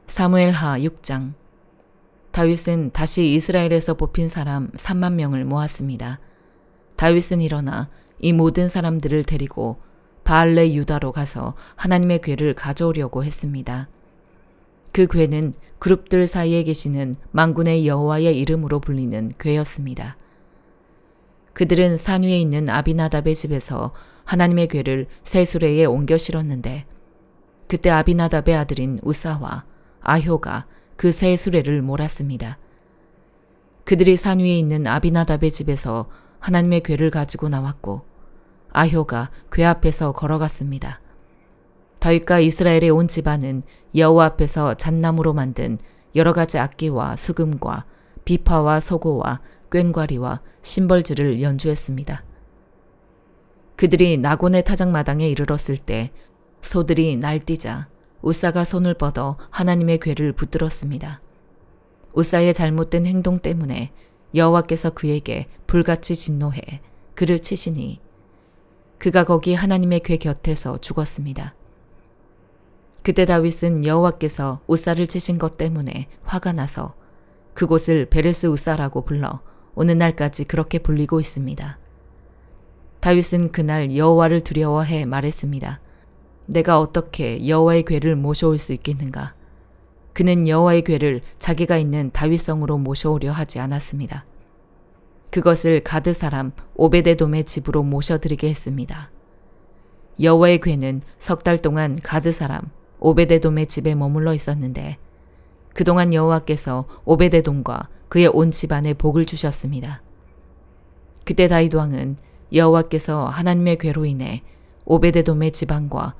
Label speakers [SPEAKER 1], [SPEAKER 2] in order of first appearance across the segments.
[SPEAKER 1] 사무엘하 6장. 다윗은 다시 이스라엘에서 뽑힌 사람 3만 명을 모았습니다. 다윗은 일어나 이 모든 사람들을 데리고 바알레 유다로 가서 하나님의 궤를 가져오려고 했습니다. 그 궤는 그룹들 사이에 계시는 만군의 여호와의 이름으로 불리는 궤였습니다. 그들은 산 위에 있는 아비나답의 집에서 하나님의 궤를 새 수레에 옮겨 실었는데, 그때 아비나답의 아들인 우사와 아효가 그 새 수레를 몰았습니다. 그들이 산 위에 있는 아비나답의 집에서 하나님의 궤를 가지고 나왔고, 아효가 궤 앞에서 걸어갔습니다. 다윗과 이스라엘의 온 집안은 여호와 앞에서 잣나무로 만든 여러 가지 악기와 수금과 비파와 소고와 꽹과리와 심벌즈를 연주했습니다. 그들이 나곤의 타작마당에 이르렀을 때 소들이 날뛰자 우사가 손을 뻗어 하나님의 궤를 붙들었습니다. 우사의 잘못된 행동 때문에 여호와께서 그에게 불같이 진노해 그를 치시니 그가 거기 하나님의 궤 곁에서 죽었습니다. 그때 다윗은 여호와께서 우사를 치신 것 때문에 화가 나서 그곳을 베레스 우사라고 불러 오늘날까지 그렇게 불리고 있습니다. 다윗은 그날 여호와를 두려워해 말했습니다. 내가 어떻게 여호와의 궤를 모셔올 수 있겠는가? 그는 여호와의 궤를 자기가 있는 다윗성으로 모셔오려 하지 않았습니다. 그것을 가드 사람 오베데돔의 집으로 모셔드리게 했습니다. 여호와의 궤는 석 달 동안 가드 사람 오베데돔의 집에 머물러 있었는데, 그동안 여호와께서 오베데돔과 그의 온 집안에 복을 주셨습니다. 그때 다윗 왕은 여호와께서 하나님의 궤로 인해 오베데돔의 집안과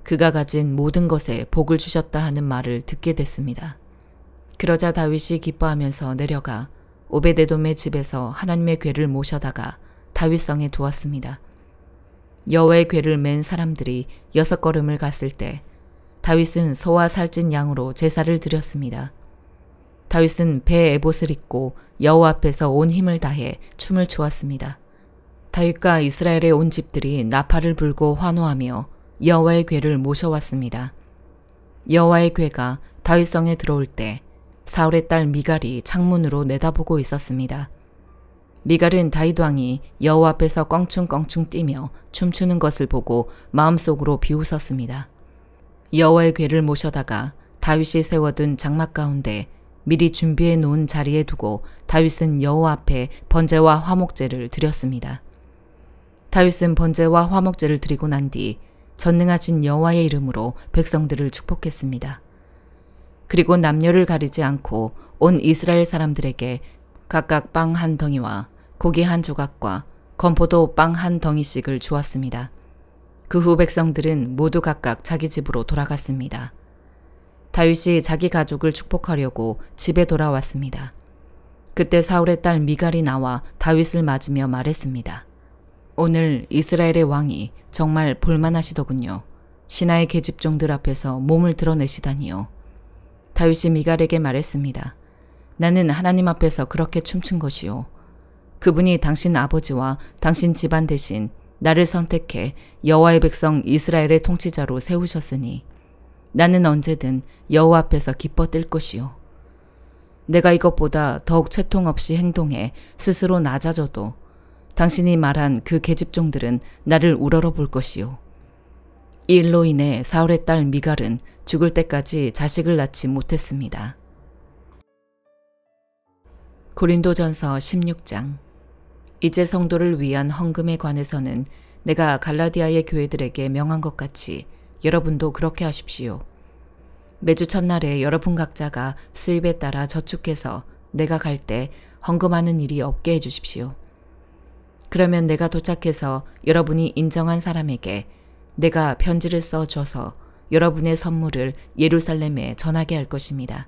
[SPEAKER 1] 그가 가진 모든 것에 복을 주셨다 하는 말을 듣게 됐습니다. 그러자 다윗이 기뻐하면서 내려가 오베데돔의 집에서 하나님의 궤를 모셔다가 다윗성에 두었습니다. 여호와의 궤를 맨 사람들이 6걸음을 갔을 때 다윗은 소와 살찐 양으로 제사를 드렸습니다. 다윗은 배 에봇을 입고 여호와 앞에서 온 힘을 다해 춤을 추었습니다. 다윗과 이스라엘의 온 집들이 나팔을 불고 환호하며 여호와의 궤를 모셔왔습니다. 여호와의 궤가 다윗성에 들어올 때 사울의 딸 미갈이 창문으로 내다보고 있었습니다. 미갈은 다윗 왕이 여호와 앞에서 껑충껑충 뛰며 춤추는 것을 보고 마음속으로 비웃었습니다. 여호와의 궤를 모셔다가 다윗이 세워둔 장막 가운데 미리 준비해 놓은 자리에 두고 다윗은 여호와 앞에 번제와 화목제를 드렸습니다. 다윗은 번제와 화목제를 드리고 난 뒤 전능하신 여호와의 이름으로 백성들을 축복했습니다. 그리고 남녀를 가리지 않고 온 이스라엘 사람들에게 각각 빵 한 덩이와 고기 한 조각과 건포도 빵 한 덩이씩을 주었습니다. 그 후 백성들은 모두 각각 자기 집으로 돌아갔습니다. 다윗이 자기 가족을 축복하려고 집에 돌아왔습니다. 그때 사울의 딸 미갈이 나와 다윗을 맞으며 말했습니다. 오늘 이스라엘의 왕이 정말 볼만하시더군요. 신하의 계집종들 앞에서 몸을 드러내시다니요. 다윗이 미갈에게 말했습니다. 나는 하나님 앞에서 그렇게 춤춘 것이요. 그분이 당신 아버지와 당신 집안 대신 나를 선택해 여호와의 백성 이스라엘의 통치자로 세우셨으니 나는 언제든 여호와 앞에서 기뻐 뛸 것이요. 내가 이것보다 더욱 채통 없이 행동해 스스로 낮아져도 당신이 말한 그 계집종들은 나를 우러러 볼 것이요. 이 일로 인해 사울의 딸 미갈은 죽을 때까지 자식을 낳지 못했습니다. 고린도전서 16장. 이제 성도를 위한 헌금에 관해서는 내가 갈라디아의 교회들에게 명한 것 같이 여러분도 그렇게 하십시오. 매주 첫날에 여러분 각자가 수입에 따라 저축해서 내가 갈 때 헌금하는 일이 없게 해주십시오. 그러면 내가 도착해서 여러분이 인정한 사람에게 내가 편지를 써줘서 여러분의 선물을 예루살렘에 전하게 할 것입니다.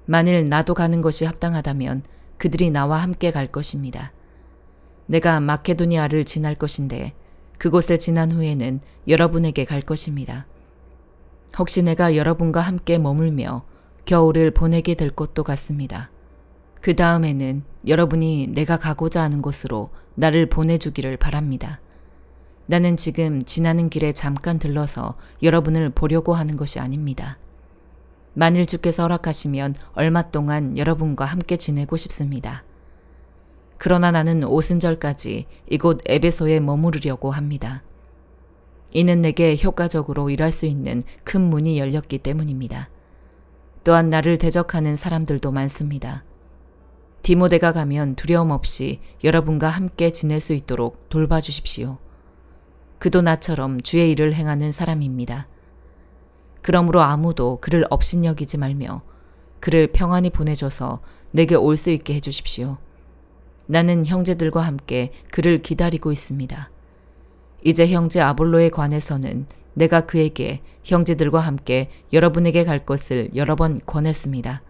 [SPEAKER 1] 만일 나도 가는 것이 합당하다면 그들이 나와 함께 갈 것입니다. 내가 마케도니아를 지날 것인데 그곳을 지난 후에는 여러분에게 갈 것입니다. 혹시 내가 여러분과 함께 머물며 겨울을 보내게 될 것도 같습니다. 그 다음에는 여러분이 내가 가고자 하는 곳으로 나를 보내주기를 바랍니다. 나는 지금 지나는 길에 잠깐 들러서 여러분을 보려고 하는 것이 아닙니다. 만일 주께서 허락하시면 얼마 동안 여러분과 함께 지내고 싶습니다. 그러나 나는 오순절까지 이곳 에베소에 머무르려고 합니다. 이는 내게 효과적으로 일할 수 있는 큰 문이 열렸기 때문입니다. 또한 나를 대적하는 사람들도 많습니다. 디모데가 가면 두려움 없이 여러분과 함께 지낼 수 있도록 돌봐주십시오. 그도 나처럼 주의 일을 행하는 사람입니다. 그러므로 아무도 그를 업신여기지 말며 그를 평안히 보내줘서 내게 올 수 있게 해주십시오. 나는 형제들과 함께 그를 기다리고 있습니다. 이제 형제 아볼로에 관해서는 내가 그에게 형제들과 함께 여러분에게 갈 것을 여러 번 권했습니다.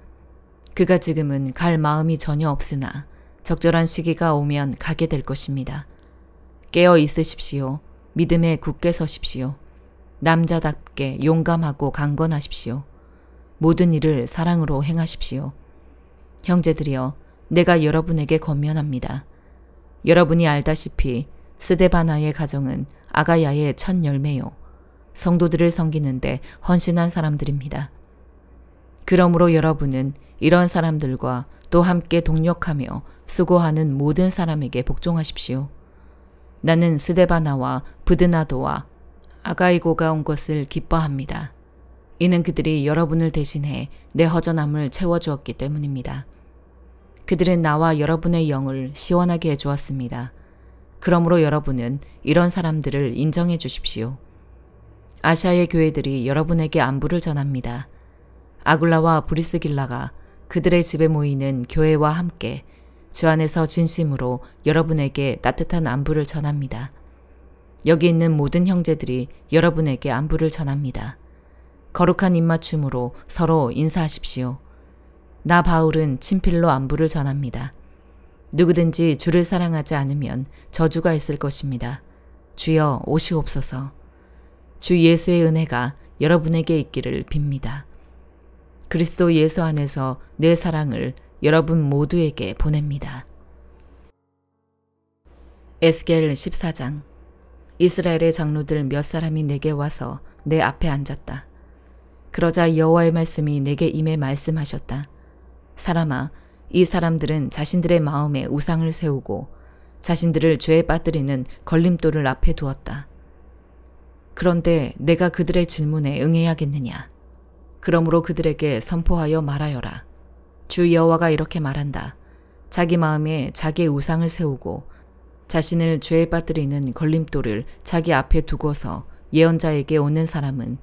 [SPEAKER 1] 그가 지금은 갈 마음이 전혀 없으나 적절한 시기가 오면 가게 될 것입니다. 깨어 있으십시오. 믿음에 굳게 서십시오. 남자답게 용감하고 강건하십시오. 모든 일을 사랑으로 행하십시오. 형제들이여, 내가 여러분에게 권면합니다. 여러분이 알다시피 스데바나의 가정은 아가야의 첫 열매요. 성도들을 섬기는데 헌신한 사람들입니다. 그러므로 여러분은 이런 사람들과 또 함께 동력하며 수고하는 모든 사람에게 복종하십시오. 나는 스데바나와 브드나도와 아가이고가 온 것을 기뻐합니다. 이는 그들이 여러분을 대신해 내 허전함을 채워주었기 때문입니다. 그들은 나와 여러분의 영을 시원하게 해주었습니다. 그러므로 여러분은 이런 사람들을 인정해 주십시오. 아시아의 교회들이 여러분에게 안부를 전합니다. 아굴라와 브리스길라가 그들의 집에 모이는 교회와 함께 주 안에서 진심으로 여러분에게 따뜻한 안부를 전합니다. 여기 있는 모든 형제들이 여러분에게 안부를 전합니다. 거룩한 입맞춤으로 서로 인사하십시오. 나 바울은 친필로 안부를 전합니다. 누구든지 주를 사랑하지 않으면 저주가 있을 것입니다. 주여 오시옵소서. 주 예수의 은혜가 여러분에게 있기를 빕니다. 그리스도 예수 안에서 내 사랑을 여러분 모두에게 보냅니다. 에스겔 14장. 이스라엘의 장로들 몇 사람이 내게 와서 내 앞에 앉았다. 그러자 여호와의 말씀이 내게 임해 말씀하셨다. 사람아, 이 사람들은 자신들의 마음에 우상을 세우고 자신들을 죄에 빠뜨리는 걸림돌을 앞에 두었다. 그런데 내가 그들의 질문에 응해야겠느냐? 그러므로 그들에게 선포하여 말하여라. 주 여호와가 이렇게 말한다. 자기 마음에 자기의 우상을 세우고 자신을 죄에 빠뜨리는 걸림돌을 자기 앞에 두고서 예언자에게 오는 사람은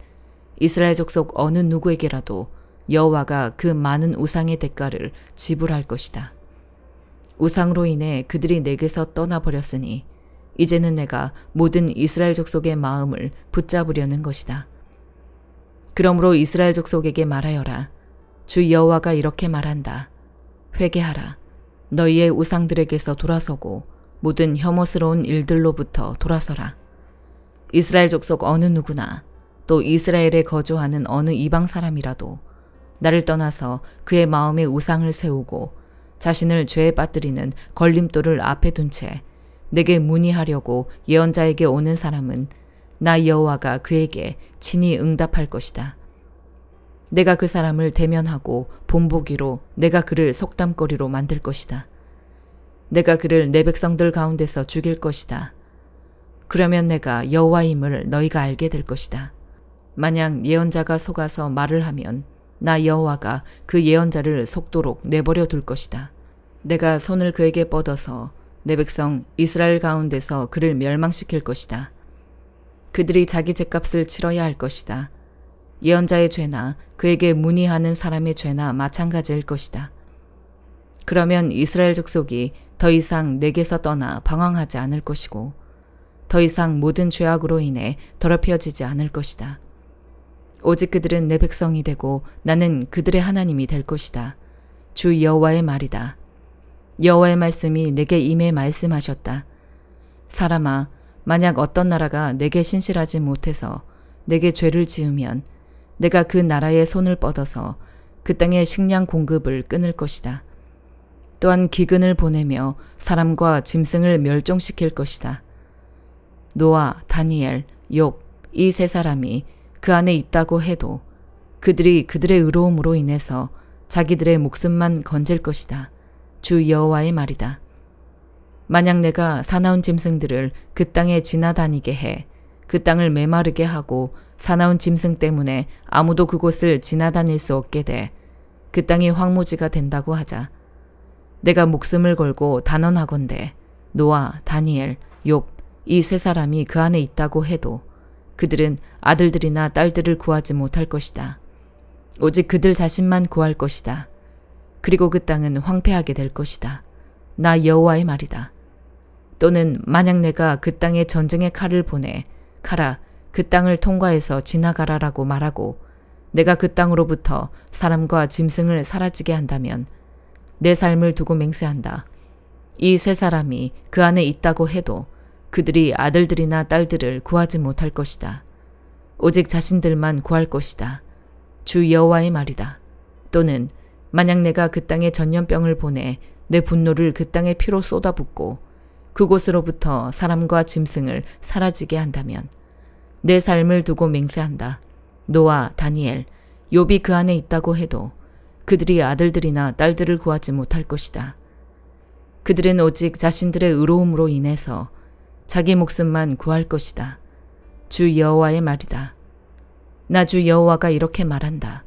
[SPEAKER 1] 이스라엘 족속 어느 누구에게라도 여호와가 그 많은 우상의 대가를 지불할 것이다. 우상으로 인해 그들이 내게서 떠나버렸으니 이제는 내가 모든 이스라엘 족속의 마음을 붙잡으려는 것이다. 그러므로 이스라엘 족속에게 말하여라. 주 여호와가 이렇게 말한다. 회개하라. 너희의 우상들에게서 돌아서고 모든 혐오스러운 일들로부터 돌아서라. 이스라엘 족속 어느 누구나 또 이스라엘에 거주하는 어느 이방 사람이라도 나를 떠나서 그의 마음에 우상을 세우고 자신을 죄에 빠뜨리는 걸림돌을 앞에 둔 채 내게 문의하려고 예언자에게 오는 사람은 나 여호와가 그에게 친히 응답할 것이다. 내가 그 사람을 대면하고 본보기로 내가 그를 속담거리로 만들 것이다. 내가 그를 내 백성들 가운데서 죽일 것이다. 그러면 내가 여호와임을 너희가 알게 될 것이다. 만약 예언자가 속아서 말을 하면 나 여호와가 그 예언자를 속도록 내버려 둘 것이다. 내가 손을 그에게 뻗어서 내 백성 이스라엘 가운데서 그를 멸망시킬 것이다. 그들이 자기 죗값을 치러야 할 것이다. 예언자의 죄나 그에게 문의하는 사람의 죄나 마찬가지일 것이다. 그러면 이스라엘 족속이 더 이상 내게서 떠나 방황하지 않을 것이고 더 이상 모든 죄악으로 인해 더럽혀지지 않을 것이다. 오직 그들은 내 백성이 되고 나는 그들의 하나님이 될 것이다. 주 여호와의 말이다. 여호와의 말씀이 내게 임해 말씀하셨다. 사람아, 만약 어떤 나라가 내게 신실하지 못해서 내게 죄를 지으면 내가 그 나라의 손을 뻗어서 그 땅의 식량 공급을 끊을 것이다. 또한 기근을 보내며 사람과 짐승을 멸종시킬 것이다. 노아, 다니엘, 욥, 이 세 사람이 그 안에 있다고 해도 그들이 그들의 의로움으로 인해서 자기들의 목숨만 건질 것이다. 주 여호와의 말이다. 만약 내가 사나운 짐승들을 그 땅에 지나다니게 해 그 땅을 메마르게 하고 사나운 짐승 때문에 아무도 그곳을 지나다닐 수 없게 돼 그 땅이 황무지가 된다고 하자. 내가 목숨을 걸고 단언하건대 노아, 다니엘, 욥 이 세 사람이 그 안에 있다고 해도 그들은 아들들이나 딸들을 구하지 못할 것이다. 오직 그들 자신만 구할 것이다. 그리고 그 땅은 황폐하게 될 것이다. 나 여호와의 말이다. 또는 만약 내가 그 땅에 전쟁의 칼을 보내 가라 그 땅을 통과해서 지나가라라고 말하고 내가 그 땅으로부터 사람과 짐승을 사라지게 한다면 내 삶을 두고 맹세한다. 이 세 사람이 그 안에 있다고 해도 그들이 아들들이나 딸들을 구하지 못할 것이다. 오직 자신들만 구할 것이다. 주 여호와의 말이다. 또는 만약 내가 그 땅에 전염병을 보내 내 분노를 그 땅에 피로 쏟아붓고 그곳으로부터 사람과 짐승을 사라지게 한다면 내 삶을 두고 맹세한다. 노아, 다니엘, 욥이 그 안에 있다고 해도 그들이 아들들이나 딸들을 구하지 못할 것이다. 그들은 오직 자신들의 의로움으로 인해서 자기 목숨만 구할 것이다. 주 여호와의 말이다. 나 주 여호와가 이렇게 말한다.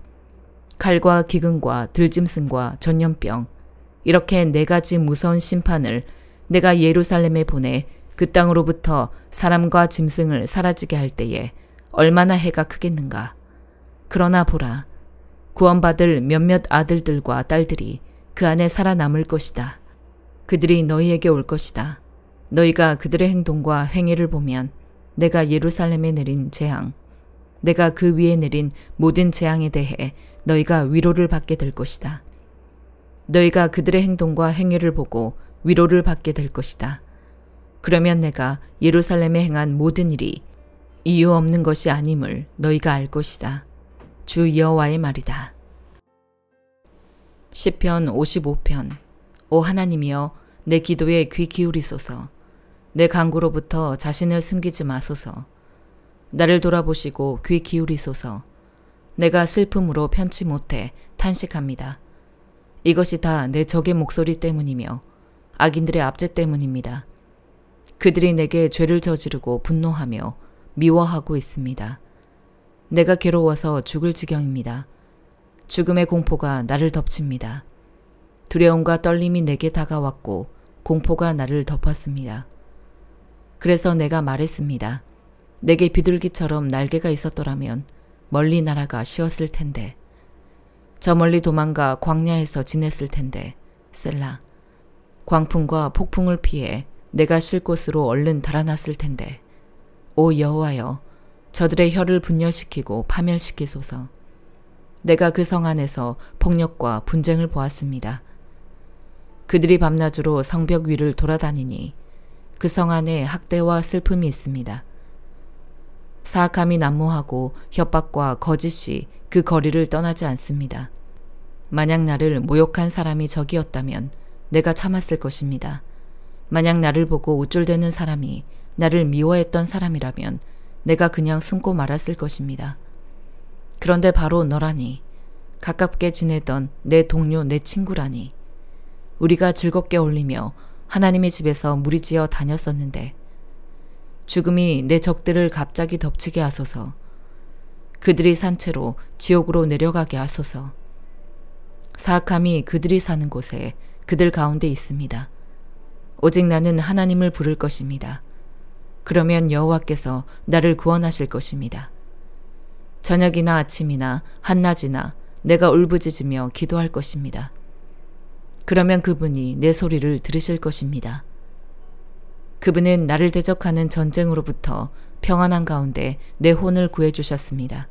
[SPEAKER 1] 칼과 기근과 들짐승과 전염병 이렇게 네 가지 무서운 심판을 내가 예루살렘에 보내 그 땅으로부터 사람과 짐승을 사라지게 할 때에 얼마나 해가 크겠는가. 그러나 보라, 구원받을 몇몇 아들들과 딸들이 그 안에 살아남을 것이다. 그들이 너희에게 올 것이다. 너희가 그들의 행동과 행위를 보면 내가 예루살렘에 내린 재앙, 내가 그 위에 내린 모든 재앙에 대해 너희가 위로를 받게 될 것이다. 너희가 그들의 행동과 행위를 보고 위로를 받게 될 것이다. 그러면 내가 예루살렘에 행한 모든 일이 이유 없는 것이 아님을 너희가 알 것이다. 주 여호와의 말이다. 시편 55편. 오 하나님이여, 내 기도에 귀 기울이소서. 내 간구로부터 자신을 숨기지 마소서. 나를 돌아보시고 귀 기울이소서. 내가 슬픔으로 편치 못해 탄식합니다. 이것이 다 내 적의 목소리 때문이며 악인들의 압제 때문입니다. 그들이 내게 죄를 저지르고 분노하며 미워하고 있습니다. 내가 괴로워서 죽을 지경입니다. 죽음의 공포가 나를 덮칩니다. 두려움과 떨림이 내게 다가왔고 공포가 나를 덮었습니다. 그래서 내가 말했습니다. 내게 비둘기처럼 날개가 있었더라면 멀리 날아가 쉬었을 텐데. 저 멀리 도망가 광야에서 지냈을 텐데. 셀라. 광풍과 폭풍을 피해 내가 쉴 곳으로 얼른 달아났을 텐데. 오 여호와여, 저들의 혀를 분열시키고 파멸시키소서. 내가 그 성 안에서 폭력과 분쟁을 보았습니다. 그들이 밤낮으로 성벽 위를 돌아다니니 그 성 안에 학대와 슬픔이 있습니다. 사악함이 난무하고 협박과 거짓이 그 거리를 떠나지 않습니다. 만약 나를 모욕한 사람이 적이었다면 내가 참았을 것입니다. 만약 나를 보고 우쭐대는 사람이 나를 미워했던 사람이라면 내가 그냥 숨고 말았을 것입니다. 그런데 바로 너라니, 가깝게 지내던 내 동료, 내 친구라니. 우리가 즐겁게 어울리며 하나님의 집에서 무리지어 다녔었는데 죽음이 내 적들을 갑자기 덮치게 하소서. 그들이 산채로 지옥으로 내려가게 하소서. 사악함이 그들이 사는 곳에 그들 가운데 있습니다. 오직 나는 하나님을 부를 것입니다. 그러면 여호와께서 나를 구원하실 것입니다. 저녁이나 아침이나 한낮이나 내가 울부짖으며 기도할 것입니다. 그러면 그분이 내 소리를 들으실 것입니다. 그분은 나를 대적하는 전쟁으로부터 평안한 가운데 내 혼을 구해주셨습니다.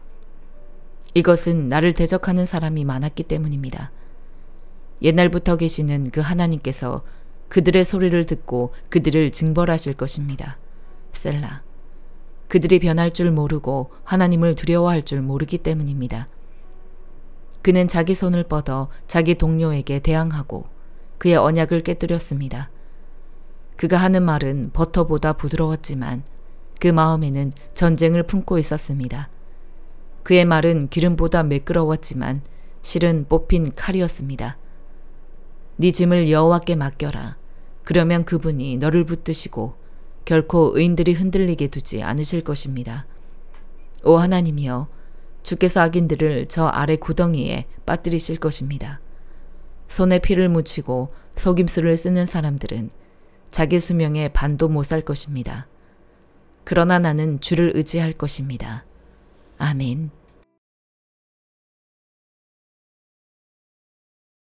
[SPEAKER 1] 이것은 나를 대적하는 사람이 많았기 때문입니다. 옛날부터 계시는 그 하나님께서 그들의 소리를 듣고 그들을 징벌하실 것입니다. 셀라. 그들이 변할 줄 모르고 하나님을 두려워할 줄 모르기 때문입니다. 그는 자기 손을 뻗어 자기 동료에게 대항하고 그의 언약을 깨뜨렸습니다. 그가 하는 말은 버터보다 부드러웠지만 그 마음에는 전쟁을 품고 있었습니다. 그의 말은 기름보다 매끄러웠지만 실은 뽑힌 칼이었습니다. 네 짐을 여호와께 맡겨라. 그러면 그분이 너를 붙드시고 결코 의인들이 흔들리게 두지 않으실 것입니다. 오 하나님이여, 주께서 악인들을 저 아래 구덩이에 빠뜨리실 것입니다. 손에 피를 묻히고 속임수를 쓰는 사람들은 자기 수명에 반도 못 살 것입니다. 그러나 나는 주를 의지할 것입니다. 아멘.